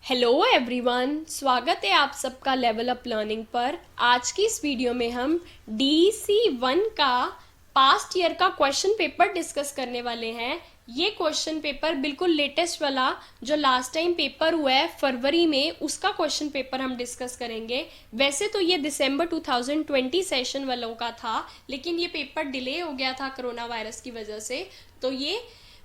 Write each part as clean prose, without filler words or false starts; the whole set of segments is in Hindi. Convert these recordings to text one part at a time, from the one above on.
हेलो एवरीवन, स्वागत है आप सबका लेवल अप लर्निंग पर। आज की इस वीडियो में हम DEC 1 का पास्ट ईयर का क्वेश्चन पेपर डिस्कस करने वाले हैं। ये क्वेश्चन पेपर बिल्कुल लेटेस्ट वाला जो लास्ट टाइम पेपर हुआ है फरवरी में, उसका क्वेश्चन पेपर हम डिस्कस करेंगे। वैसे तो ये दिसंबर 2020 सेशन वालों का था, लेकिन ये पेपर डिले हो गया था कोरोना वायरस की वजह से, तो ये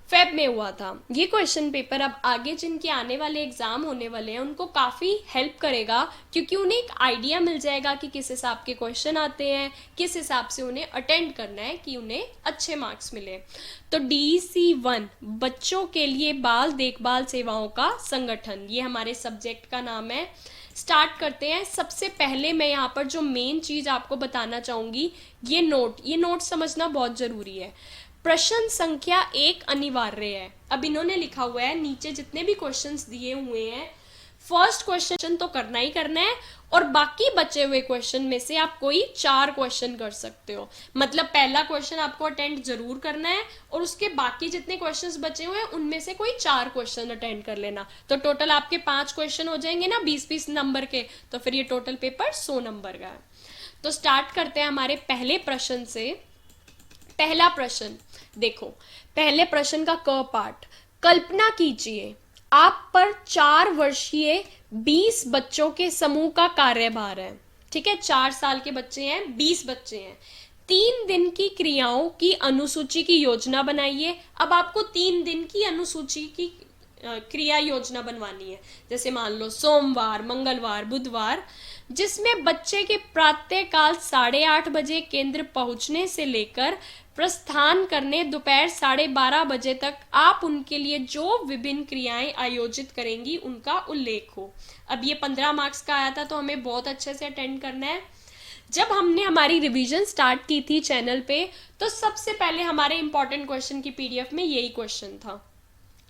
फेब में हुआ था। ये क्वेश्चन पेपर अब आगे जिनके आने वाले एग्जाम होने वाले हैं उनको काफ़ी हेल्प करेगा, क्योंकि उन्हें एक आइडिया मिल जाएगा कि किस हिसाब के क्वेश्चन आते हैं, किस हिसाब से उन्हें अटेंड करना है कि उन्हें अच्छे मार्क्स मिले। तो DEC 1 बच्चों के लिए बाल देखभाल सेवाओं का संगठन, ये हमारे सब्जेक्ट का नाम है। स्टार्ट करते हैं। सबसे पहले मैं यहाँ पर जो मेन चीज़ आपको बताना चाहूँगी, ये नोट समझना बहुत ज़रूरी है। प्रश्न संख्या 1 अनिवार्य है। अब इन्होंने लिखा हुआ है नीचे जितने भी क्वेश्चंस दिए हुए हैं, फर्स्ट क्वेश्चन तो करना ही करना है, और बाकी बचे हुए क्वेश्चन में से आप कोई 4 क्वेश्चन कर सकते हो। मतलब पहला क्वेश्चन आपको अटेंड जरूर करना है, और उसके बाकी जितने क्वेश्चंस बचे हुए हैं उनमें से कोई 4 क्वेश्चन अटेंड कर लेना। तो टोटल आपके 5 क्वेश्चन हो जाएंगे ना, 20-20 नंबर के। तो फिर ये टोटल पेपर 100 नंबर का है। तो स्टार्ट करते हैं हमारे पहले प्रश्न से। पहला प्रश्न देखो, पहले प्रश्न का क पार्ट। कल्पना कीजिए आप पर 4 वर्षीय 20 बच्चों के समूह का कार्यभार है। ठीक है, 4 साल के बच्चे हैं, 20 बच्चे हैं। 3 दिन की क्रियाओं की अनुसूची की योजना बनाइए। अब आपको 3 दिन की अनुसूची की क्रिया योजना बनवानी है। जैसे मान लो सोमवार, मंगलवार, बुधवार, जिसमें बच्चे के प्रातःकाल 8:30 बजे केंद्र पहुंचने से लेकर प्रस्थान करने दोपहर 12:30 बजे तक आप उनके लिए जो विभिन्न क्रियाएं आयोजित करेंगी उनका उल्लेख हो। अब ये 15 मार्क्स का आया था, तो हमें बहुत अच्छे से अटेंड करना है। जब हमने हमारी रिवीजन स्टार्ट की थी चैनल पे, तो सबसे पहले हमारे इंपॉर्टेंट क्वेश्चन की PDF में यही क्वेश्चन था।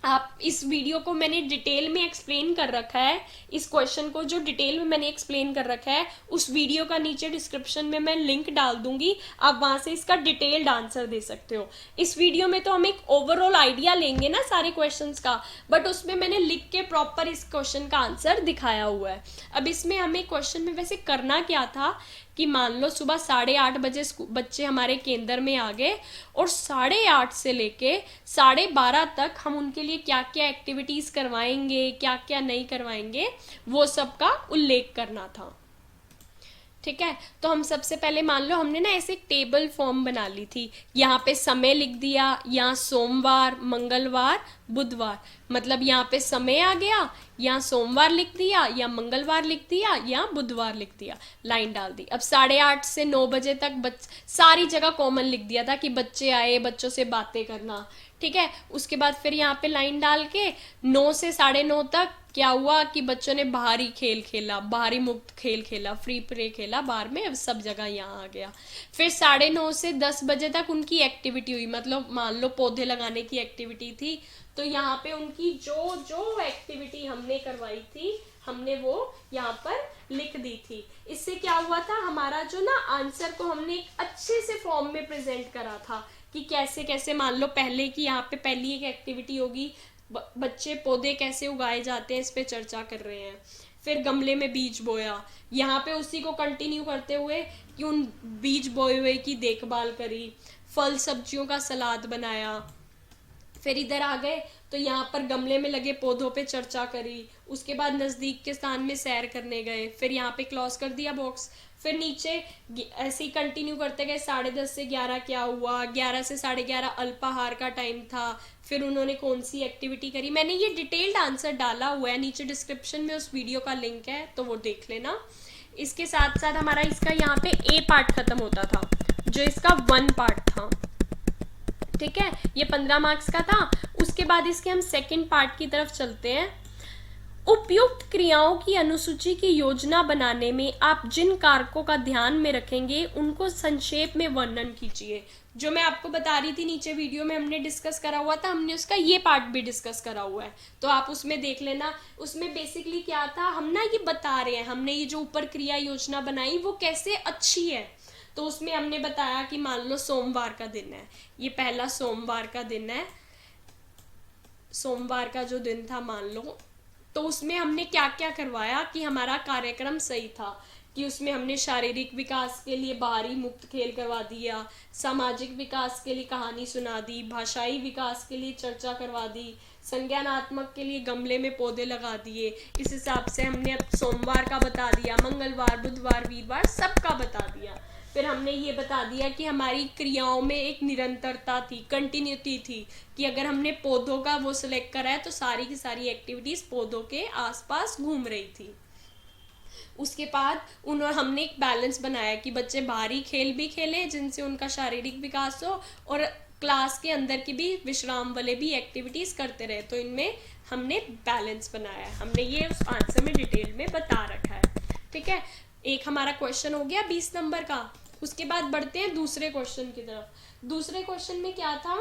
आप इस वीडियो को मैंने डिटेल में एक्सप्लेन कर रखा है। इस क्वेश्चन को जो डिटेल में मैंने एक्सप्लेन कर रखा है, उस वीडियो का नीचे डिस्क्रिप्शन में मैं लिंक डाल दूंगी, आप वहां से इसका डिटेल्ड आंसर दे सकते हो। इस वीडियो में तो हम एक ओवरऑल आइडिया लेंगे ना सारे क्वेश्चंस का, बट उसमें मैंने लिख के प्रॉपर इस क्वेश्चन का आंसर दिखाया हुआ है। अब इसमें हमें क्वेश्चन में वैसे करना क्या था कि मान लो सुबह 8:30 बजे बच्चे हमारे केंद्र में आ गए, और 8:30 से लेके 12:30 तक हम उनके लिए क्या क्या एक्टिविटीज करवाएंगे, क्या क्या नहीं करवाएंगे, वो सब का उल्लेख करना था। ठीक है, तो हम सबसे पहले मान लो हमने ना ऐसे एक टेबल फॉर्म बना ली थी। यहाँ पे समय लिख दिया, यहाँ सोमवार, मंगलवार, बुधवार, मतलब यहाँ पे समय आ गया, यहाँ सोमवार लिख दिया, या मंगलवार लिख दिया, या बुधवार लिख दिया, लाइन डाल दी। अब 8:30 से 9 बजे तक सारी जगह कॉमन लिख दिया था कि बच्चे आए, बच्चों से बातें करना। ठीक है, उसके बाद फिर यहाँ पे लाइन डाल के 9 से 9:30 तक क्या हुआ कि बच्चों ने बाहरी खेल खेला, बाहरी मुक्त खेल खेला, फ्री प्ले खेला बाहर में, अब सब जगह यहाँ आ गया। फिर 9:30 से 10 बजे तक उनकी एक्टिविटी हुई, मतलब मान लो पौधे लगाने की एक्टिविटी थी, तो यहाँ पे उनकी जो जो एक्टिविटी हमने करवाई थी, हमने वो यहाँ पर लिख दी थी। इससे क्या हुआ था, हमारा जो ना आंसर को हमने एक अच्छे से फॉर्म में प्रेजेंट करा था कि कैसे कैसे, मान लो पहले की यहाँ पे पहली एक एक्टिविटी होगी, बच्चे पौधे कैसे उगाए जाते हैं इस पे चर्चा कर रहे हैं। फिर गमले में बीज बोया, यहाँ पे उसी को कंटिन्यू करते हुए कि उन बीज बोए हुए की देखभाल करी, फल सब्जियों का सलाद बनाया। फिर इधर आ गए तो यहाँ पर गमले में लगे पौधों पे चर्चा करी। उसके बाद नज़दीक के स्थान में सैर करने गए, फिर यहाँ पे क्लोज कर दिया बॉक्स। फिर नीचे ऐसे ही कंटिन्यू करते गए, 10:30 से 11 क्या हुआ, 11 से 11:30 अल्पाहार का टाइम था। फिर उन्होंने कौन सी एक्टिविटी करी, मैंने ये डिटेल्ड आंसर डाला हुआ है नीचे डिस्क्रिप्शन में, उस वीडियो का लिंक है तो वो देख लेना। इसके साथ साथ हमारा इसका यहाँ पे A पार्ट खत्म होता था, जो इसका 1 पार्ट था। ठीक है, ये 15 मार्क्स का था। उसके बाद इसके हम सेकंड पार्ट की तरफ चलते हैं। उपयुक्त क्रियाओं की अनुसूची की योजना बनाने में आप जिन कारकों का ध्यान में रखेंगे उनको संक्षेप में वर्णन कीजिए। जो मैं आपको बता रही थी नीचे वीडियो में हमने डिस्कस करा हुआ था, हमने उसका ये पार्ट भी डिस्कस करा हुआ है, तो आप उसमें देख लेना। उसमें बेसिकली क्या था, हम ना ये बता रहे हैं, हमने ये जो ऊपर क्रिया योजना बनाई वो कैसे अच्छी है। तो उसमें हमने बताया कि मान लो सोमवार का दिन है, ये पहला सोमवार का दिन है। सोमवार का जो दिन था मान लो तो उसमें हमने क्या क्या करवाया कि हमारा कार्यक्रम सही था, कि उसमें हमने शारीरिक विकास के लिए बाहरी मुक्त खेल करवा दिया, सामाजिक विकास के लिए कहानी सुना दी, भाषाई विकास के लिए चर्चा करवा दी, संज्ञानात्मक के लिए गमले में पौधे लगा दिए। इस हिसाब से हमने अब सोमवार का बता दिया, मंगलवार, बुधवार, वीरवार सबका बता दिया। फिर हमने ये बता दिया कि हमारी क्रियाओं में एक निरंतरता थी, कंटिन्यूटी थी, कि अगर हमने पौधों का वो सिलेक्ट करा है तो सारी की सारी एक्टिविटीज पौधों के आसपास घूम रही थी। उसके बाद हमने एक बैलेंस बनाया कि बच्चे बाहरी खेल भी खेलें जिनसे उनका शारीरिक विकास हो, और क्लास के अंदर की भी विश्राम वाले भी एक्टिविटीज करते रहे। तो इनमें हमने बैलेंस बनाया है, हमने ये उस आंसर में डिटेल में बता रखा है। ठीक है, एक हमारा क्वेश्चन हो गया 20 नंबर का। उसके बाद बढ़ते हैं दूसरे क्वेश्चन की तरफ। दूसरे क्वेश्चन में क्या था,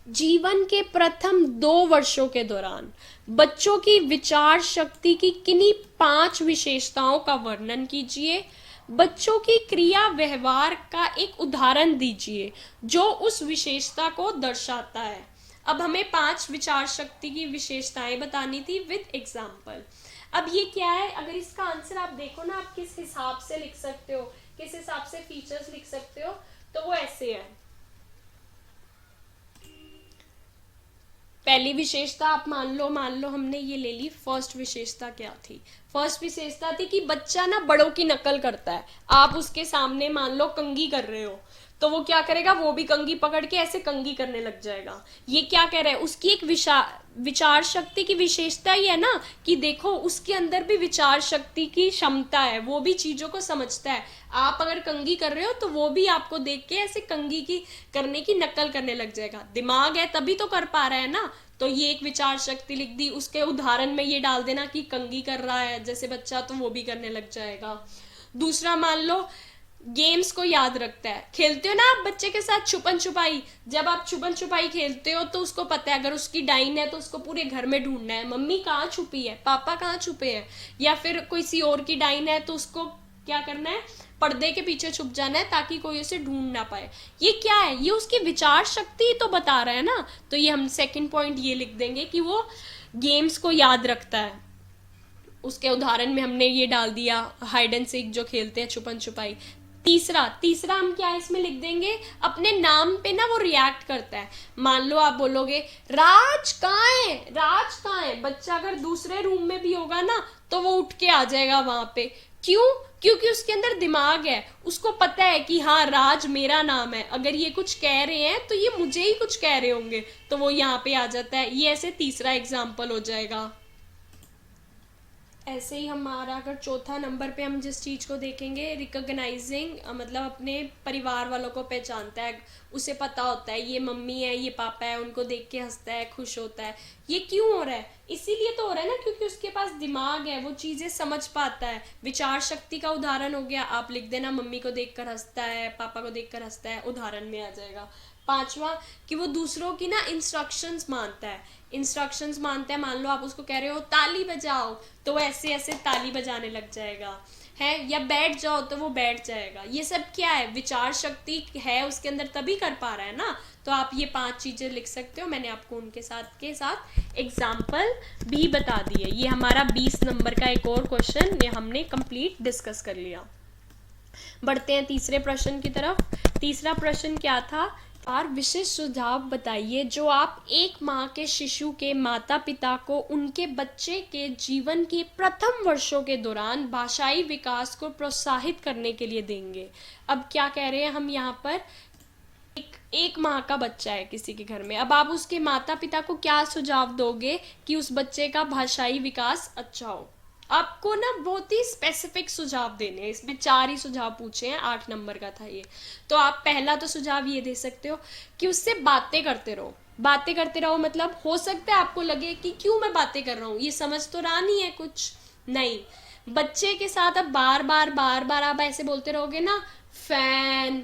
जीवन के प्रथम 2 वर्षों के दौरान बच्चों की विचार शक्ति की किन्हीं 5 विशेषताओं का वर्णन कीजिए। बच्चों की क्रिया व्यवहार का एक उदाहरण दीजिए जो उस विशेषता को दर्शाता है। अब हमें 5 विचार शक्ति की विशेषताएं बतानी थी विद एग्जाम्पल। अब ये क्या है, अगर इसका आंसर आप देखो ना, आप किस हिसाब से लिख सकते हो, किस हिसाब से फीचर्स लिख सकते हो, तो वो ऐसे है। पहली विशेषता आप मान लो हमने ये ले ली। फर्स्ट विशेषता क्या थी? फर्स्ट विशेषता थी कि बच्चा ना बड़ों की नकल करता है। आप उसके सामने मान लो कंघी कर रहे हो तो वो क्या करेगा, वो भी कंघी पकड़ के ऐसे कंघी करने लग जाएगा। ये क्या कह रहा है, उसकी एक विचार शक्ति की विशेषता ही है ना, कि देखो उसके अंदर भी विचार शक्ति की क्षमता है, वो भी चीजों को समझता है। आप अगर कंघी कर रहे हो तो वो भी आपको देख के ऐसे कंघी की करने की नकल करने लग जाएगा। दिमाग है तभी तो कर पा रहा है ना। तो ये एक विचार शक्ति लिख दी। उसके उदाहरण में ये डाल देना कि कंघी कर रहा है जैसे बच्चा, तो वो भी करने लग जाएगा। दूसरा मान लो गेम्स को याद रखता है। खेलते हो ना आप बच्चे के साथ छुपन छुपाई, जब आप छुपन छुपाई खेलते हो तो उसको पता है अगर उसकी डाइन है तो उसको पूरे घर में ढूंढना है, मम्मी कहाँ छुपी है, पापा कहाँ छुपे हैं। या फिर किसी और की डाइन है तो उसको क्या करना है, पर्दे के पीछे छुप जाना है ताकि कोई उसे ढूंढ ना पाए। ये क्या है, ये उसकी विचार शक्ति तो बता रहा है ना। तो ये हम सेकंड पॉइंट ये लिख देंगे कि वो गेम्स को याद रखता है। उसके उदाहरण में हमने ये डाल दिया हाइड एंड सीक जो खेलते हैं, छुपन छुपाई। तीसरा हम क्या इसमें लिख देंगे, अपने नाम पे ना वो रिएक्ट करता है। मान लो आप बोलोगे राज कहाँ है, राज कहाँ है, बच्चा अगर दूसरे रूम में भी होगा ना तो वो उठ के आ जाएगा वहां पे। क्यों? क्योंकि उसके अंदर दिमाग है, उसको पता है कि हाँ राज मेरा नाम है, अगर ये कुछ कह रहे हैं तो ये मुझे ही कुछ कह रहे होंगे, तो वो यहाँ पे आ जाता है। ये ऐसे तीसरा एग्जाम्पल हो जाएगा। ऐसे ही हमारा अगर चौथा नंबर पे हम जिस चीज़ को देखेंगे, रिकॉग्नाइजिंग, मतलब अपने परिवार वालों को पहचानता है, उसे पता होता है ये मम्मी है ये पापा है, उनको देख के हंसता है, खुश होता है। ये क्यों हो रहा है? इसीलिए तो हो रहा है ना क्योंकि उसके पास दिमाग है, वो चीज़ें समझ पाता है। विचार शक्ति का उदाहरण हो गया, आप लिख देना मम्मी को देखकर हंसता है, पापा को देखकर हंसता है, उदाहरण में आ जाएगा। पांचवा कि वो दूसरों की ना इंस्ट्रक्शंस मानता है। इंस्ट्रक्शंस मानता है, मान लो आप उसको कह रहे हो ताली बजाओ तो वो ऐसे ऐसे ताली बजाने लग जाएगा है, या बैठ जाओ तो वो बैठ जाएगा। ये सब क्या है, विचार शक्ति है उसके अंदर तभी कर पा रहा है ना। तो आप ये 5 चीजें लिख सकते हो। मैंने आपको उनके साथ एग्जाम्पल भी बता दिए। ये हमारा 20 नंबर का एक और क्वेश्चन ये हमने कंप्लीट डिस्कस कर लिया। बढ़ते हैं तीसरे प्रश्न की तरफ। तीसरा प्रश्न क्या था, और विशिष्ट सुझाव बताइए जो आप एक माह के शिशु के माता पिता को उनके बच्चे के जीवन के प्रथम वर्षों के दौरान भाषाई विकास को प्रोत्साहित करने के लिए देंगे। अब क्या कह रहे हैं हम यहाँ पर, एक माह का बच्चा है किसी के घर में, अब आप उसके माता पिता को क्या सुझाव दोगे कि उस बच्चे का भाषाई विकास अच्छा हो। आपको ना बहुत ही स्पेसिफिक सुझाव देने हैं, इसमें 4 ही सुझाव पूछे हैं, 8 नंबर का था ये। तो आप पहला तो सुझाव ये दे सकते हो कि उससे बातें करते रहो। बातें करते रहो मतलब हो सकता है आपको लगे कि क्यों मैं बातें कर रहा हूँ, ये समझ तो रहा नहीं है कुछ, नहीं। बच्चे के साथ अब बार बार आप ऐसे बोलते रहोगे ना, फैन,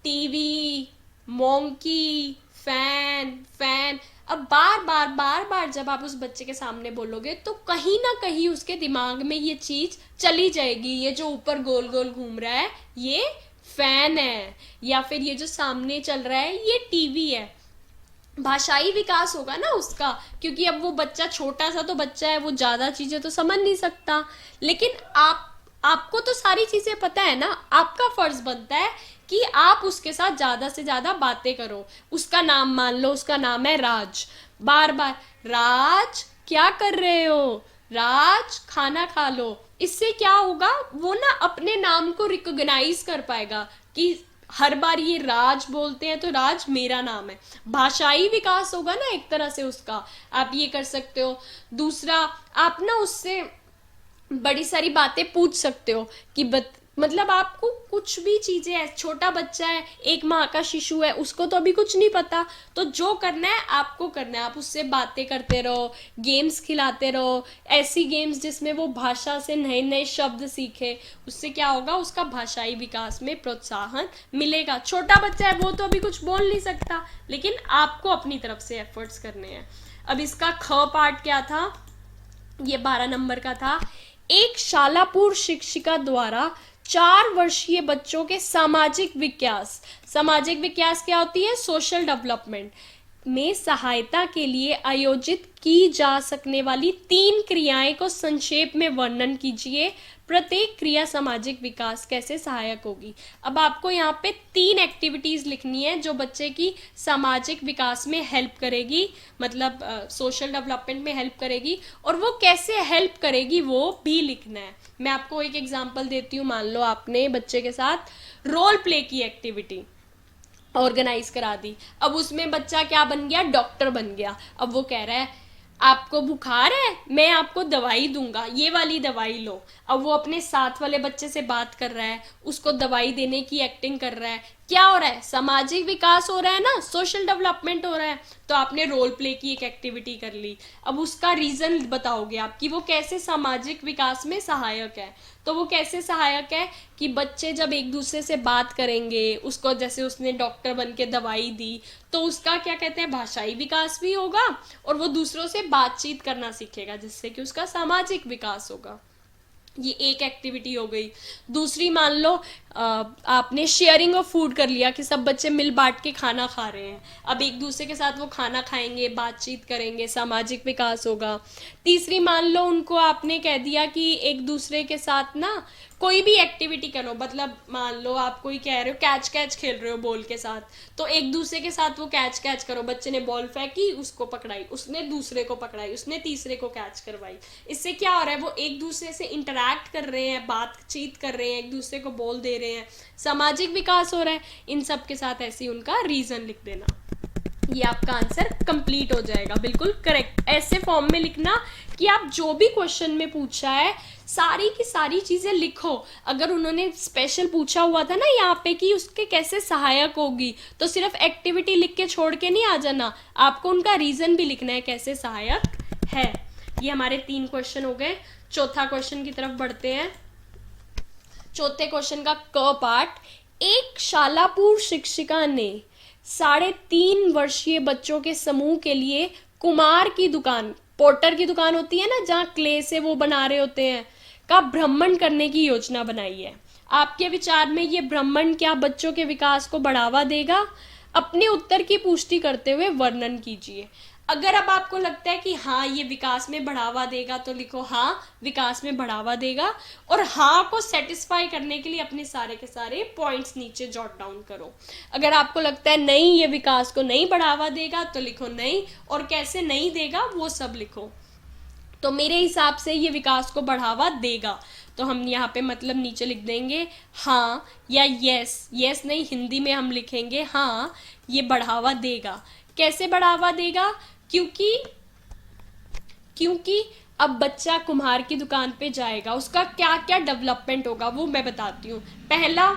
टीवी, मोंकी, फैन। अब बार जब आप उस बच्चे के सामने बोलोगे तो कहीं ना कहीं उसके दिमाग में ये चीज चली जाएगी, ये जो ऊपर गोल गोल घूम रहा है ये फैन है, या फिर ये जो सामने चल रहा है ये टीवी है। भाषाई विकास होगा ना उसका, क्योंकि अब वो बच्चा छोटा सा तो बच्चा है, वो ज्यादा चीजें तो समझ नहीं सकता। लेकिन आपको तो सारी चीजें पता है ना, आपका फर्ज बनता है कि आप उसके साथ ज्यादा से ज्यादा बातें करो। उसका नाम मान लो, उसका नाम है राज, बार बार राज क्या कर रहे हो, राज खाना खा लो। इससे क्या होगा, वो ना अपने नाम को रिकॉग्नाइज कर पाएगा कि हर बार ये राज बोलते हैं तो राज मेरा नाम है। भाषाई विकास होगा ना एक तरह से उसका, आप ये कर सकते हो। दूसरा, आप ना उससे बड़ी सारी बातें पूछ सकते हो कि मतलब आपको कुछ भी चीजें है, छोटा बच्चा है, एक माह का शिशु है, उसको तो अभी कुछ नहीं पता, तो जो करना है आपको करना है, आप उससे बातें करते रहो, गेम्स खिलाते रहो, ऐसी गेम्स जिसमें वो भाषा से नए नए शब्द सीखे। उससे क्या होगा, उसका भाषाई विकास में प्रोत्साहन मिलेगा। छोटा बच्चा है, वो तो अभी कुछ बोल नहीं सकता, लेकिन आपको अपनी तरफ से एफर्ट्स करने हैं। अब इसका ख पार्ट क्या था, ये 12 नंबर का था। एक शालापुर शिक्षिका द्वारा 4 वर्षीय बच्चों के सामाजिक विकास क्या होती है, सोशल डेवलपमेंट में सहायता के लिए आयोजित की जा सकने वाली 3 क्रियाएं को संक्षेप में वर्णन कीजिए। प्रत्येक क्रिया सामाजिक विकास कैसे सहायक होगी। अब आपको यहाँ पे 3 एक्टिविटीज लिखनी है जो बच्चे की सामाजिक विकास में हेल्प करेगी, मतलब सोशल डेवलपमेंट में हेल्प करेगी, और वो कैसे हेल्प करेगी वो भी लिखना है। मैं आपको एक एग्जांपल देती हूँ। मान लो आपने बच्चे के साथ रोल प्ले की एक्टिविटी ऑर्गेनाइज करा दी। अब उसमें बच्चा क्या बन गया, डॉक्टर बन गया। अब वो कह रहा है आपको बुखार है, मैं आपको दवाई दूंगा, ये वाली दवाई लो। अब वो अपने साथ वाले बच्चे से बात कर रहा है, उसको दवाई देने की एक्टिंग कर रहा है। क्या हो रहा है, सामाजिक विकास हो रहा है ना, सोशल डेवलपमेंट हो रहा है। तो आपने रोल प्ले की एक एक्टिविटी कर ली। अब उसका रीजन बताओगे आप कि वो कैसे सामाजिक विकास में सहायक है। तो वो कैसे सहायक है कि बच्चे जब एक दूसरे से बात करेंगे, उसको जैसे उसने डॉक्टर बन के दवाई दी, तो उसका क्या कहते हैं, भाषाई विकास भी होगा, और वो दूसरों से बातचीत करना सीखेगा, जिससे कि उसका सामाजिक विकास होगा। ये एक एक्टिविटी हो गई। दूसरी, मान लो आपने शेयरिंग ऑफ फूड कर लिया कि सब बच्चे मिल बांट के खाना खा रहे हैं। अब एक दूसरे के साथ वो खाना खाएंगे, बातचीत करेंगे, सामाजिक विकास होगा। तीसरी, मान लो उनको आपने कह दिया कि एक दूसरे के साथ ना कोई भी एक्टिविटी करो, मतलब मान लो आप कोई कह रहे हो कैच कैच खेल रहे हो बॉल के साथ, तो एक दूसरे के साथ वो कैच कैच करो। बच्चे ने बॉल फेंकी, उसको पकड़ाई, उसने दूसरे को पकड़ाई, उसने तीसरे को कैच करवाई। इससे क्या हो रहा है, वो एक दूसरे से इंटरैक्ट कर रहे हैं, बातचीत कर रहे हैं, एक दूसरे को बॉल दे रहे हैं, सामाजिक विकास हो रहा है। इन सब के साथ ऐसे ही उनका रीजन लिख देना। ये आपका आंसर कंप्लीट हो जाएगा, बिल्कुल करेक्ट। ऐसे फॉर्म में लिखना कि आप जो भी क्वेश्चन में पूछा है सारी की सारी चीजें लिखो। अगर उन्होंने स्पेशल पूछा हुआ था ना यहाँ पे कि उसके कैसे सहायक होगी, तो सिर्फ एक्टिविटी लिख के छोड़ के नहीं आ जाना, आपको उनका रीजन भी लिखना है कैसे सहायक है। ये हमारे 3 क्वेश्चन हो गए। चौथा क्वेश्चन की तरफ बढ़ते हैं। चौथे क्वेश्चन का क पार्ट, एक शालापुर शिक्षिका ने 3.5 वर्षीय बच्चों के समूह के लिए कुमार की दुकान, पोटर की दुकान होती है ना जहाँ क्ले से वो बना रहे होते हैं, का भ्रमण करने की योजना बनाई है। आपके विचार में ये भ्रमण क्या बच्चों के विकास को बढ़ावा देगा? अपने उत्तर की पुष्टि करते हुए वर्णन कीजिए। अगर अब आपको लगता है कि हाँ ये विकास में बढ़ावा देगा, तो लिखो हाँ विकास में बढ़ावा देगा, और हाँ को सेटिस्फाई करने के लिए अपने सारे के सारे पॉइंट्स नीचे जॉट डाउन करो। अगर आपको लगता है नहीं ये विकास को नहीं बढ़ावा देगा, तो लिखो नहीं, और कैसे नहीं देगा वो सब लिखो। तो मेरे हिसाब से ये विकास को बढ़ावा देगा, तो हम यहाँ पे मतलब नीचे लिख देंगे हाँ या यस। यस नहीं, हिंदी में हम लिखेंगे हाँ ये बढ़ावा देगा। कैसे बढ़ावा देगा? क्योंकि अब बच्चा कुम्हार की दुकान पे जाएगा, उसका क्या क्या डेवलपमेंट होगा वो मैं बताती हूँ। पहला,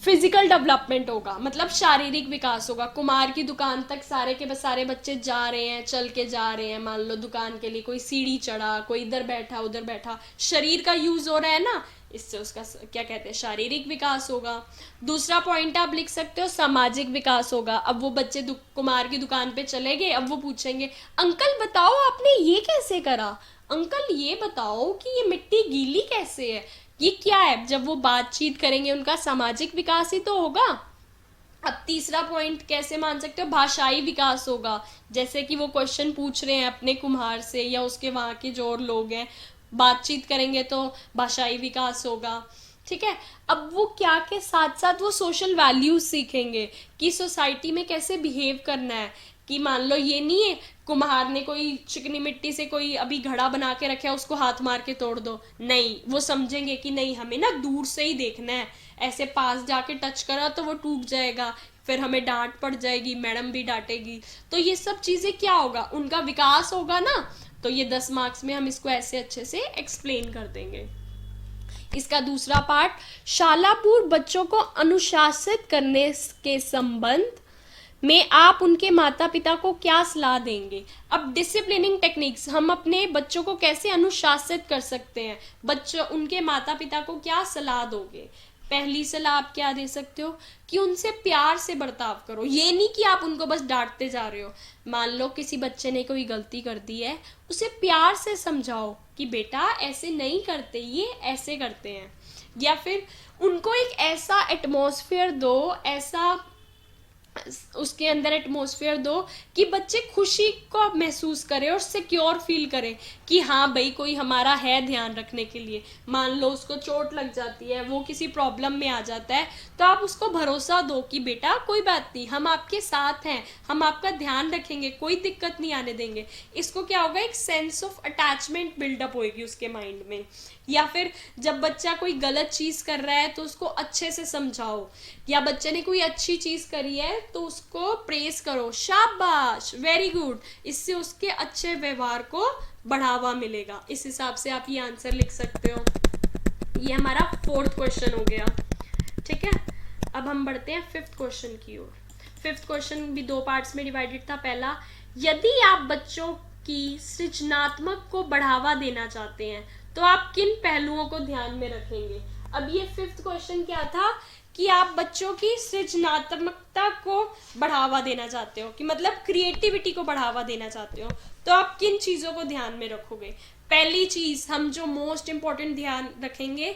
फिजिकल डेवलपमेंट होगा, मतलब शारीरिक विकास होगा। कुम्हार की दुकान तक सारे के सारे बच्चे जा रहे हैं, चल के जा रहे हैं। मान लो दुकान के लिए कोई सीढ़ी चढ़ा, कोई इधर बैठा उधर बैठा, शरीर का यूज हो रहा है ना, इससे उसका क्या कहते हैं, शारीरिक विकास होगा। दूसरा पॉइंट आप लिख सकते हो सामाजिक विकास होगा। अब वो बच्चे कुम्हार की दुकान पे चले गए, अब वो पूछेंगे अंकल बताओ आपने ये कैसे करा, अंकल ये बताओ कि ये मिट्टी गीली कैसे है, ये क्या है। जब वो बातचीत करेंगे उनका सामाजिक विकास ही तो होगा। अब तीसरा पॉइंट कैसे मान सकते हो, भाषाई विकास होगा। जैसे कि वो क्वेश्चन पूछ रहे हैं अपने कुम्हार से या उसके वहाँ के जो और लोग हैं, बातचीत करेंगे तो भाषाई विकास होगा। ठीक है, अब वो क्या के साथ साथ वो सोशल वैल्यूज सीखेंगे कि सोसाइटी में कैसे बिहेव करना है। कि मान लो ये नहीं है कुम्हार ने कोई चिकनी मिट्टी से कोई अभी घड़ा बना के रखा है, उसको हाथ मार के तोड़ दो, नहीं, वो समझेंगे कि नहीं, हमें ना दूर से ही देखना है, ऐसे पास जाके टच करा तो वो टूट जाएगा, फिर हमें डांट पड़ जाएगी, मैडम भी डांटेगी। तो ये सब चीजें क्या होगा, उनका विकास होगा ना। तो ये 10 मार्क्स में हम इसको ऐसे अच्छे से एक्सप्लेन कर देंगे। इसका दूसरा पार्ट, शालापूर्व बच्चों को अनुशासित करने के संबंध में आप उनके माता पिता को क्या सलाह देंगे। अब डिसिप्लिनिंग टेक्निक्स, हम अपने बच्चों को कैसे अनुशासित कर सकते हैं, बच्चों उनके माता पिता को क्या सलाह दोगे। पहली सलाह आप क्या दे सकते हो कि उनसे प्यार से बर्ताव करो। ये नहीं कि आप उनको बस डांटते जा रहे हो। मान लो किसी बच्चे ने कोई गलती कर दी है, उसे प्यार से समझाओ कि बेटा ऐसे नहीं करते, ये ऐसे करते हैं। या फिर उनको एक ऐसा एटमॉस्फेयर दो, ऐसा उसके अंदर एटमॉस्फेयर दो कि बच्चे खुशी को महसूस करें और सिक्योर फील करें कि हाँ भाई कोई हमारा है ध्यान रखने के लिए। मान लो उसको चोट लग जाती है, वो किसी प्रॉब्लम में आ जाता है, तो आप उसको भरोसा दो कि बेटा कोई बात नहीं, हम आपके साथ हैं, हम आपका ध्यान रखेंगे, कोई दिक्कत नहीं आने देंगे। इसको क्या होगा, एक सेंस ऑफ अटैचमेंट बिल्डअप होगी उसके माइंड में। या फिर जब बच्चा कोई गलत चीज कर रहा है तो उसको अच्छे से समझाओ, या बच्चे ने कोई अच्छी चीज करी है तो उसको प्रेज करो, शाबाश, वेरी गुड। इससे उसके अच्छे व्यवहार को बढ़ावा मिलेगा। इस हिसाब से आप ये आंसर लिख सकते हो। ये हमारा 4th क्वेश्चन हो गया। ठीक है, अब हम बढ़ते हैं 5th क्वेश्चन की ओर। 5th क्वेश्चन भी 2 पार्ट्स में डिवाइडेड था। पहला, यदि आप बच्चों की सृजनात्मक को बढ़ावा देना चाहते हैं तो आप किन पहलुओं को ध्यान में रखेंगे। अब ये 5th क्वेश्चन क्या था कि आप बच्चों की सृजनात्मकता को बढ़ावा देना चाहते हो, कि मतलब क्रिएटिविटी को बढ़ावा देना चाहते हो, तो आप किन चीजों को ध्यान में रखोगे। पहली चीज हम जो मोस्ट इंपॉर्टेंट ध्यान रखेंगे,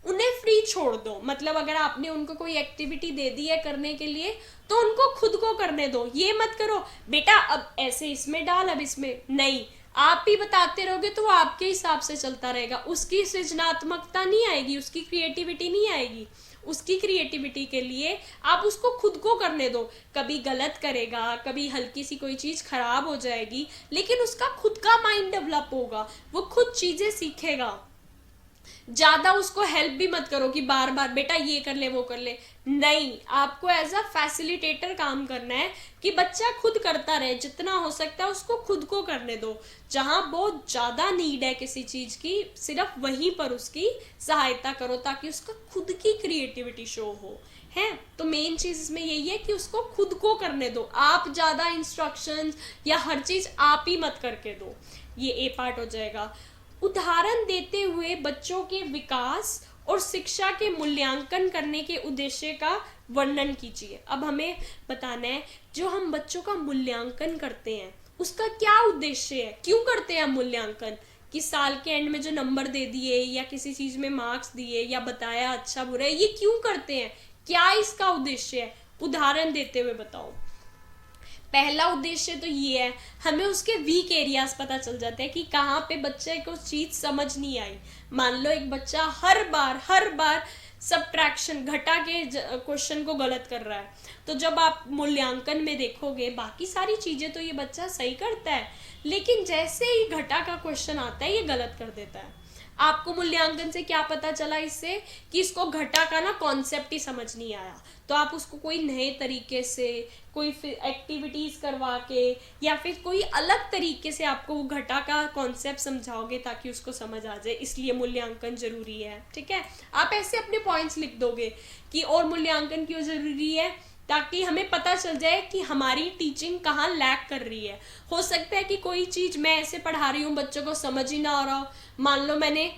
उन्हें फ्री छोड़ दो। मतलब अगर आपने उनको कोई एक्टिविटी दे दी है करने के लिए तो उनको खुद को करने दो। ये मत करो बेटा अब ऐसे इसमें डाल, अब इसमें नहीं, आप ही बताते रहोगे तो वो आपके हिसाब से चलता रहेगा। उसकी सृजनात्मकता नहीं आएगी, उसकी क्रिएटिविटी नहीं आएगी। उसकी क्रिएटिविटी के लिए आप उसको खुद को करने दो। कभी गलत करेगा, कभी हल्की सी कोई चीज खराब हो जाएगी, लेकिन उसका खुद का माइंड डेवलप होगा, वो खुद चीजें सीखेगा। ज्यादा उसको हेल्प भी मत करो कि बार बार बेटा ये कर ले वो कर ले, नहीं, आपको एज अ फैसिलिटेटर काम करना है कि बच्चा खुद करता रहे। जितना हो सकता है उसको खुद को करने दो। जहां बहुत ज्यादा नीड है किसी चीज की, सिर्फ वहीं पर उसकी सहायता करो ताकि उसका खुद की क्रिएटिविटी शो हो। है तो मेन चीज इसमें यही है कि उसको खुद को करने दो। आप ज्यादा इंस्ट्रक्शंस या हर चीज आप ही मत करके दो। ये ए पार्ट हो जाएगा। उदाहरण देते हुए बच्चों के विकास और शिक्षा के मूल्यांकन करने के उद्देश्य का वर्णन कीजिए। अब हमें बताना है जो हम बच्चों का मूल्यांकन करते हैं उसका क्या उद्देश्य है, क्यों करते हैं हम मूल्यांकन। कि साल के एंड में जो नंबर दे दिए या किसी चीज में मार्क्स दिए या बताया अच्छा बुरा है, ये क्यों करते हैं, क्या इसका उद्देश्य है, उदाहरण देते हुए बताओ। पहला उद्देश्य तो ये है, हमें उसके वीक एरियाज पता चल जाते हैं कि कहाँ पे बच्चे को चीज समझ नहीं आई। मान लो एक बच्चा हर बार सब्ट्रैक्शन घटा के क्वेश्चन को गलत कर रहा है, तो जब आप मूल्यांकन में देखोगे बाकी सारी चीजें तो ये बच्चा सही करता है, लेकिन जैसे ही घटा का क्वेश्चन आता है ये गलत कर देता है। आपको मूल्यांकन से क्या पता चला इससे कि इसको घटा का ना कॉन्सेप्ट ही समझ नहीं आया, तो आप उसको कोई नए तरीके से कोई एक्टिविटीज करवा के या फिर कोई अलग तरीके से आपको वो घटा का कॉन्सेप्ट समझाओगे ताकि उसको समझ आ जाए। इसलिए मूल्यांकन जरूरी है। ठीक है, आप ऐसे अपने पॉइंट्स लिख दोगे कि और मूल्यांकन क्यों जरूरी है, ताकि हमें पता चल जाए कि हमारी टीचिंग कहाँ लैक कर रही है। हो सकता है कि कोई चीज मैं ऐसे पढ़ा रही हूँ बच्चों को समझ ही ना आ रहा हो। मान लो मैंने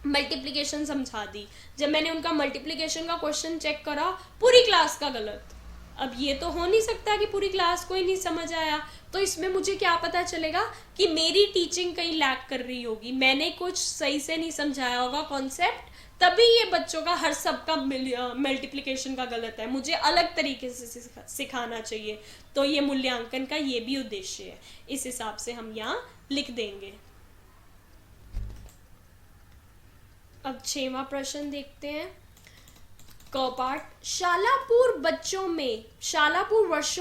मल्टीप्लिकेशन समझा दी, जब मैंने उनका मल्टीप्लिकेशन का क्वेश्चन चेक करा पूरी क्लास का गलत, अब ये तो हो नहीं सकता कि पूरी क्लास को ही नहीं समझ आया, तो इसमें मुझे क्या पता चलेगा कि मेरी टीचिंग कहीं लैक कर रही होगी, मैंने कुछ सही से नहीं समझाया होगा कॉन्सेप्ट, तभी ये बच्चों का हर सबका मल्टीप्लिकेशन का गलत है, मुझे अलग तरीके से सिखाना चाहिए। तो ये मूल्यांकन का ये भी उद्देश्य है, इस हिसाब से हम यहाँ लिख देंगे। अब 6वां प्रश्न देखते हैं। क पार्ट, शालापुर वर्षों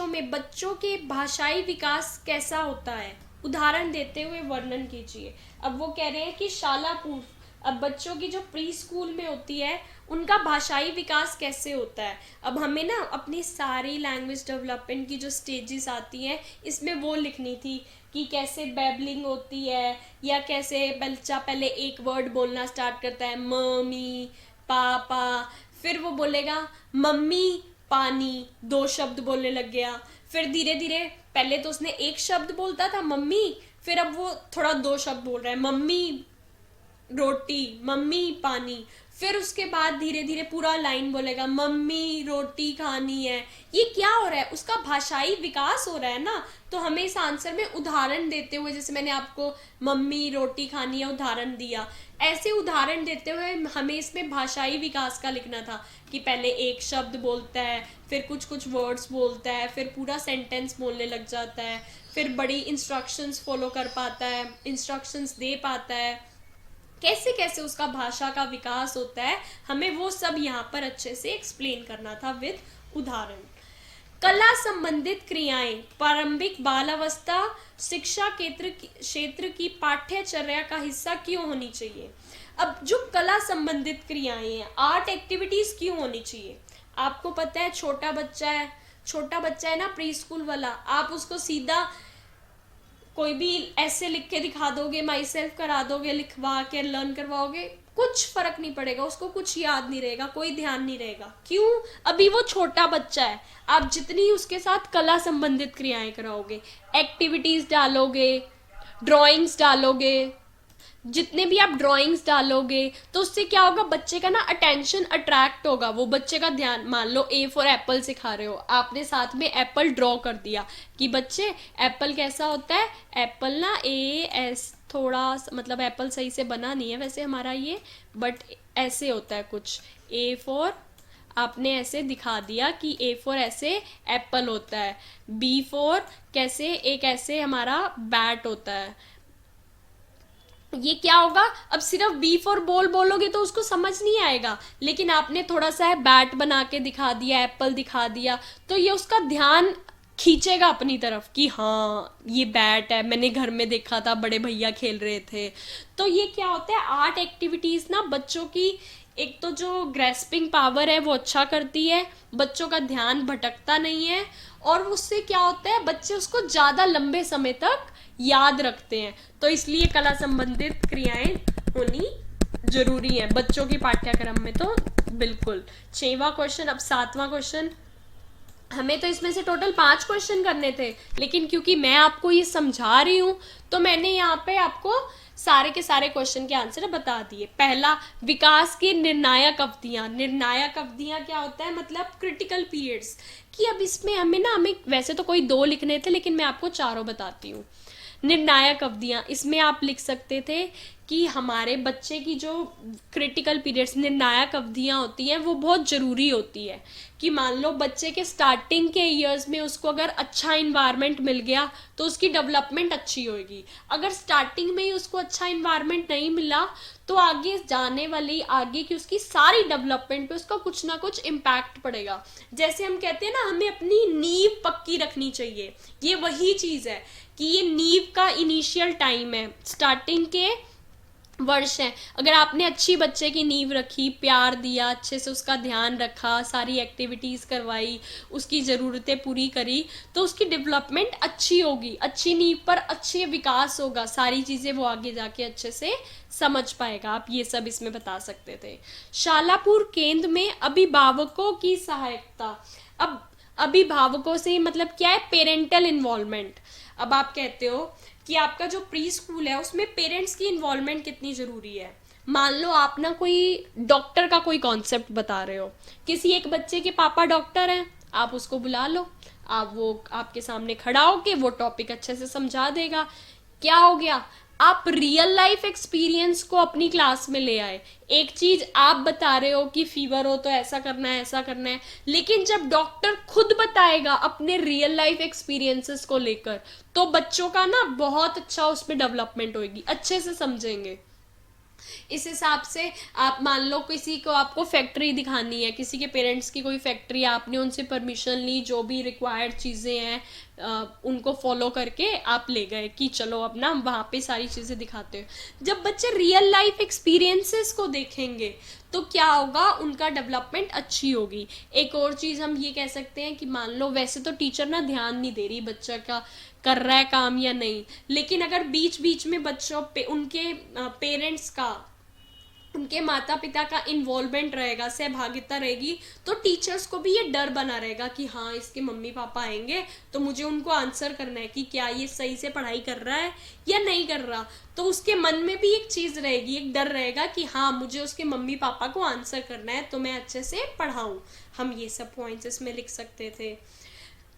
में बच्चों के भाषाई विकास कैसा होता है, उदाहरण देते हुए वर्णन कीजिए। अब वो कह रहे हैं कि शालापुर, अब बच्चों की जो प्री स्कूल में होती है उनका भाषाई विकास कैसे होता है। अब हमें ना अपनी सारी लैंग्वेज डेवलपमेंट की जो स्टेजेस आती हैं इसमें वो लिखनी थी कि कैसे बैबलिंग होती है, या कैसे बच्चा पहले एक वर्ड बोलना स्टार्ट करता है, मम्मी पापा, फिर वो बोलेगा मम्मी पानी, 2 शब्द बोलने लग गया, फिर धीरे धीरे पहले तो उसने एक शब्द बोलता था मम्मी, फिर अब वो थोड़ा 2 शब्द बोल रहा है, मम्मी रोटी, मम्मी पानी, फिर उसके बाद धीरे धीरे पूरा लाइन बोलेगा मम्मी रोटी खानी है। ये क्या हो रहा है, उसका भाषाई विकास हो रहा है ना। तो हमें इस आंसर में उदाहरण देते हुए, जैसे मैंने आपको मम्मी रोटी खानी है उदाहरण दिया, ऐसे उदाहरण देते हुए हमें इसमें भाषाई विकास का लिखना था कि पहले एक शब्द बोलता है, फिर कुछ कुछ वर्ड्स बोलता है, फिर पूरा सेंटेंस बोलने लग जाता है, फिर बड़ी इंस्ट्रक्शंस फॉलो कर पाता है, इंस्ट्रक्शंस दे पाता है, कैसे कैसे उसका भाषा का विकास होता है, हमें वो सब यहाँ पर अच्छे से एक्सप्लेन करना था विद उदाहरण। कला संबंधित क्रियाएं प्रारंभिक बाल अवस्था शिक्षा क्षेत्र की पाठ्यचर्या का हिस्सा क्यों होनी चाहिए। अब जो कला संबंधित क्रियाएं हैं, आर्ट एक्टिविटीज क्यों होनी चाहिए। आपको पता है छोटा बच्चा है ना, प्री स्कूल वाला, आप उसको सीधा कोई भी ऐसे लिख के दिखा दोगे, माई सेल्फ करा दोगे, लिखवा के लर्न करवाओगे, कुछ फर्क नहीं पड़ेगा, उसको कुछ याद नहीं रहेगा, कोई ध्यान नहीं रहेगा। क्यों, अभी वो छोटा बच्चा है। आप जितनी उसके साथ कला संबंधित क्रियाएं कराओगे, एक्टिविटीज डालोगे, ड्राइंग्स डालोगे, जितने भी आप ड्राइंग्स डालोगे, तो उससे क्या होगा, बच्चे का ना अटेंशन अट्रैक्ट होगा, वो बच्चे का ध्यान, मान लो ए फॉर एप्पल सिखा रहे हो, आपने साथ में एप्पल ड्रॉ कर दिया कि बच्चे एप्पल कैसा होता है, एप्पल ना ए एस, थोड़ा मतलब एप्पल सही से बना नहीं है वैसे हमारा ये, बट ऐसे होता है कुछ, ए फॉर, आपने ऐसे दिखा दिया कि ए फॉर ऐसे एप्पल होता है, बी फॉर कैसे एक ऐसे हमारा बैट होता है। ये क्या होगा, अब सिर्फ बी फॉर बॉल बोलोगे तो उसको समझ नहीं आएगा, लेकिन आपने थोड़ा सा बैट बना के दिखा दिया, एप्पल दिखा दिया, तो ये उसका ध्यान खींचेगा अपनी तरफ कि हाँ ये बैट है, मैंने घर में देखा था, बड़े भैया खेल रहे थे। तो ये क्या होता है, आर्ट एक्टिविटीज ना बच्चों की एक तो जो ग्रेस्पिंग पावर है वो अच्छा करती है, बच्चों का ध्यान भटकता नहीं है, और उससे क्या होता है, बच्चे उसको ज्यादा लंबे समय तक याद रखते हैं। तो इसलिए कला संबंधित क्रियाएं होनी जरूरी है बच्चों की पाठ्यक्रम में, तो बिल्कुल। 6वां क्वेश्चन। अब 7वां क्वेश्चन, हमें तो इसमें से टोटल 5 क्वेश्चन करने थे, लेकिन क्योंकि मैं आपको ये समझा रही हूँ तो मैंने यहाँ पे आपको सारे के सारे क्वेश्चन के आंसर बता दिए। पहला, विकास की निर्णायक अवधियां। निर्णायक अवधियां क्या होता है, मतलब क्रिटिकल पीरियड्स, कि अब इसमें हमें वैसे तो कोई 2 लिखने थे, लेकिन मैं आपको चारों बताती हूँ। निर्णायक अवधियां, इसमें आप लिख सकते थे कि हमारे बच्चे की जो क्रिटिकल पीरियड्स, निर्णायक अवधियां होती हैं, वो बहुत ज़रूरी होती है। कि मान लो बच्चे के स्टार्टिंग के ईयर्स में उसको अगर अच्छा इन्वायरमेंट मिल गया तो उसकी डेवलपमेंट अच्छी होगी। अगर स्टार्टिंग में ही उसको अच्छा इन्वायरमेंट नहीं मिला तो आगे जाने वाली आगे की उसकी सारी डेवलपमेंट पे उसका कुछ ना कुछ इम्पैक्ट पड़ेगा। जैसे हम कहते हैं ना, हमें अपनी नींव पक्की रखनी चाहिए, ये वही चीज़ है कि ये नींव का इनिशियल टाइम है, स्टार्टिंग के वर्ष है। अगर आपने अच्छी बच्चे की नींव रखी, प्यार दिया, अच्छे से उसका ध्यान रखा, सारी एक्टिविटीज़ करवाई, उसकी ज़रूरतें पूरी करी, तो उसकी डेवलपमेंट अच्छी होगी, अच्छी नींव पर अच्छे विकास होगा, सारी चीज़ें वो आगे जाके अच्छे से समझ पाएगा। आप ये सब इसमें बता सकते थे। शालापुर केंद्र में अभिभावकों की सहायता। अब अभिभावकों से मतलब क्या है, पेरेंटल इन्वॉल्वमेंट। अब आप कहते हो कि आपका जो प्री स्कूल है उसमें पेरेंट्स की इन्वॉल्वमेंट कितनी ज़रूरी है। मान लो आप ना कोई डॉक्टर का कोई कॉन्सेप्ट बता रहे हो, किसी एक बच्चे के पापा डॉक्टर हैं, आप उसको बुला लो, आप वो आपके सामने खड़ा होके वो टॉपिक अच्छे से समझा देगा। क्या हो गया, आप रियल लाइफ एक्सपीरियंस को अपनी क्लास में ले आए। एक चीज आप बता रहे हो कि फीवर हो तो ऐसा करना है ऐसा करना है, लेकिन जब डॉक्टर खुद बताएगा अपने रियल लाइफ एक्सपीरियंसेस को लेकर, तो बच्चों का ना बहुत अच्छा उसमें डेवलपमेंट होगी, अच्छे से समझेंगे। इस हिसाब से आप मान लो किसी को आपको फैक्ट्री दिखानी है, किसी के पेरेंट्स की कोई फैक्ट्री, आपने उनसे परमिशन ली, जो भी रिक्वायर्ड चीज़ें हैं उनको फॉलो करके आप ले गए कि चलो अब ना वहाँ पे सारी चीज़ें दिखाते हो। जब बच्चे रियल लाइफ एक्सपीरियंसेस को देखेंगे तो क्या होगा, उनका डेवलपमेंट अच्छी होगी। एक और चीज़ हम ये कह सकते हैं कि मान लो वैसे तो टीचर ना ध्यान नहीं दे रही बच्चा का कर रहा है काम या नहीं, लेकिन अगर बीच बीच में बच्चों पे उनके पेरेंट्स का, उनके माता पिता का इन्वॉल्वमेंट रहेगा, सहभागिता रहेगी, तो टीचर्स को भी ये डर बना रहेगा कि हाँ इसके मम्मी पापा आएंगे तो मुझे उनको आंसर करना है कि क्या ये सही से पढ़ाई कर रहा है या नहीं कर रहा। तो उसके मन में भी एक चीज़ रहेगी, एक डर रहेगा कि हाँ मुझे उसके मम्मी पापा को आंसर करना है तो मैं अच्छे से पढ़ाऊँ। हम ये सब पॉइंट्स इसमें लिख सकते थे।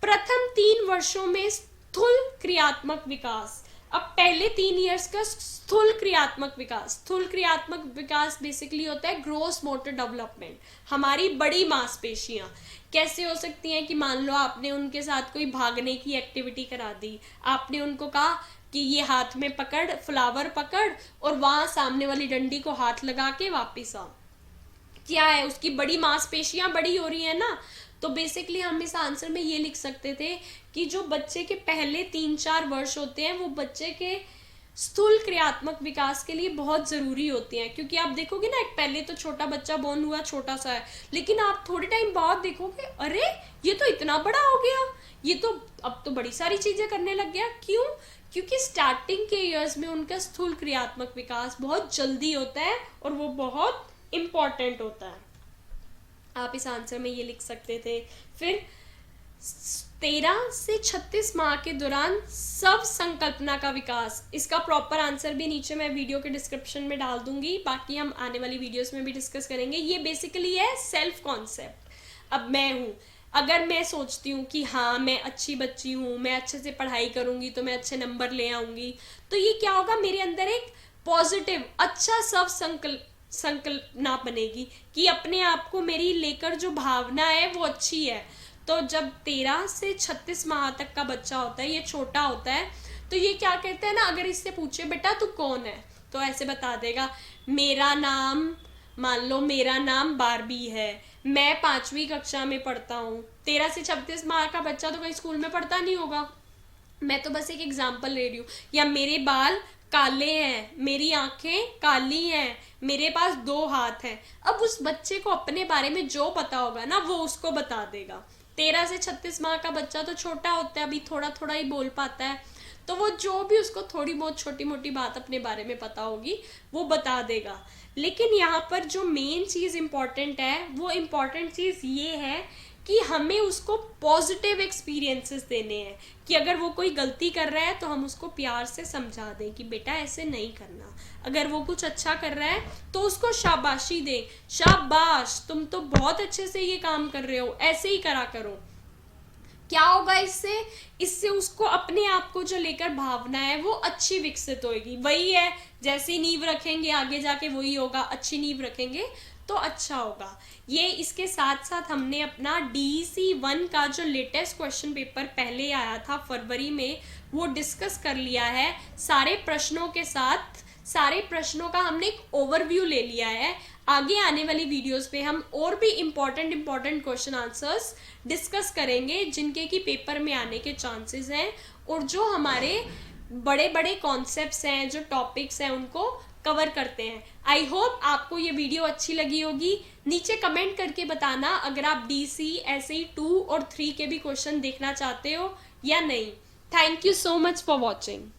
प्रथम 3 वर्षों में स्थूल क्रियात्मक विकास। अब पहले 3 इयर्स का स्थूल क्रियात्मक विकास, स्थूल क्रियात्मक विकास बेसिकली होता है ग्रोस मोटर डेवलपमेंट। हमारी बड़ी मांसपेशियां कैसे हो सकती हैं कि मान लो आपने उनके साथ कोई भागने की एक्टिविटी करा दी, आपने उनको कहा कि ये हाथ में पकड़, फ्लावर पकड़ और वहां सामने वाली डंडी को हाथ लगा के वापिस आ, क्या है उसकी बड़ी मांसपेशियां बड़ी हो रही है ना। तो बेसिकली हम इस आंसर में ये लिख सकते थे कि जो बच्चे के पहले 3-4 वर्ष होते हैं वो बच्चे के स्थूल क्रियात्मक विकास के लिए बहुत ज़रूरी होते हैं। क्योंकि आप देखोगे ना, एक पहले तो छोटा बच्चा बोर्न हुआ छोटा सा है, लेकिन आप थोड़े टाइम बाद देखोगे अरे ये तो इतना बड़ा हो गया, ये तो अब तो बड़ी सारी चीज़ें करने लग गया। क्यों? क्योंकि स्टार्टिंग के ईयर्स में उनका स्थूल क्रियात्मक विकास बहुत जल्दी होता है और वो बहुत इम्पॉर्टेंट होता है। आप इस आंसर में ये लिख सकते थे। फिर 13 से 36 माह के दौरान सब संकल्पना का विकास, इसका प्रॉपर आंसर भी नीचे मैं वीडियो के डिस्क्रिप्शन में डाल दूंगी, बाकी हम आने वाली वीडियोस में भी डिस्कस करेंगे। ये बेसिकली है सेल्फ कॉन्सेप्ट। अब मैं हूँ, अगर मैं सोचती हूँ कि हाँ मैं अच्छी बच्ची हूँ, मैं अच्छे से पढ़ाई करूँगी तो मैं अच्छे नंबर ले आऊँगी, तो ये क्या होगा, मेरे अंदर एक पॉजिटिव अच्छा सब संकल्पना बनेगी कि अपने आप को मेरी लेकर जो भावना है वो अच्छी है। तो जब 13 से 36 माह तक का बच्चा होता है, ये छोटा होता है, तो ये क्या कहते हैं ना, अगर इससे पूछे बेटा तू कौन है, तो ऐसे बता देगा मेरा नाम, मान लो मेरा नाम बारबी है, मैं 5वीं कक्षा में पढ़ता हूँ। 13 से 36 माह का बच्चा तो कहीं स्कूल में पढ़ता नहीं होगा, मैं तो बस एक एग्जाम्पल ले रही हूँ। या मेरे बाल काले हैं, मेरी आंखें काली हैं, मेरे पास 2 हाथ हैं। अब उस बच्चे को अपने बारे में जो पता होगा ना वो उसको बता देगा। 13 से 36 माह का बच्चा तो छोटा होता है, अभी थोड़ा थोड़ा ही बोल पाता है, तो वो जो भी उसको थोड़ी बहुत छोटी मोटी बात अपने बारे में पता होगी वो बता देगा। लेकिन यहाँ पर जो मेन चीज़ इम्पॉर्टेंट है, वो इम्पॉर्टेंट चीज़ ये है कि हमें उसको पॉजिटिव एक्सपीरियंसेस देने हैं कि अगर वो कोई गलती कर रहा है तो हम उसको प्यार से समझा दें कि बेटा ऐसे नहीं करना। अगर वो कुछ अच्छा कर रहा है तो उसको शाबाशी दें, शाबाश तुम तो बहुत अच्छे से ये काम कर रहे हो, ऐसे ही करा करो। क्या होगा इससे? इससे उसको अपने आप को जो लेकर भावना है वो अच्छी विकसित होगी। वही है, जैसी नींव रखेंगे आगे जाके वही होगा, अच्छी नींव रखेंगे तो अच्छा होगा। ये इसके साथ साथ हमने अपना DEC 1 का जो लेटेस्ट क्वेश्चन पेपर पहले आया था फरवरी में, वो डिस्कस कर लिया है सारे प्रश्नों के साथ। सारे प्रश्नों का हमने एक ओवरव्यू ले लिया है। आगे आने वाली वीडियोस पे हम और भी इम्पॉर्टेंट क्वेश्चन आंसर्स डिस्कस करेंगे जिनके कि पेपर में आने के चांसेस हैं, और जो हमारे बड़े बड़े कॉन्सेप्ट्स हैं, जो टॉपिक्स हैं, उनको कवर करते हैं। आई होप आपको ये वीडियो अच्छी लगी होगी। नीचे कमेंट करके बताना अगर आप DC ऐसे ही 2 और 3 के भी क्वेश्चन देखना चाहते हो या नहीं। Thank you so much for watching.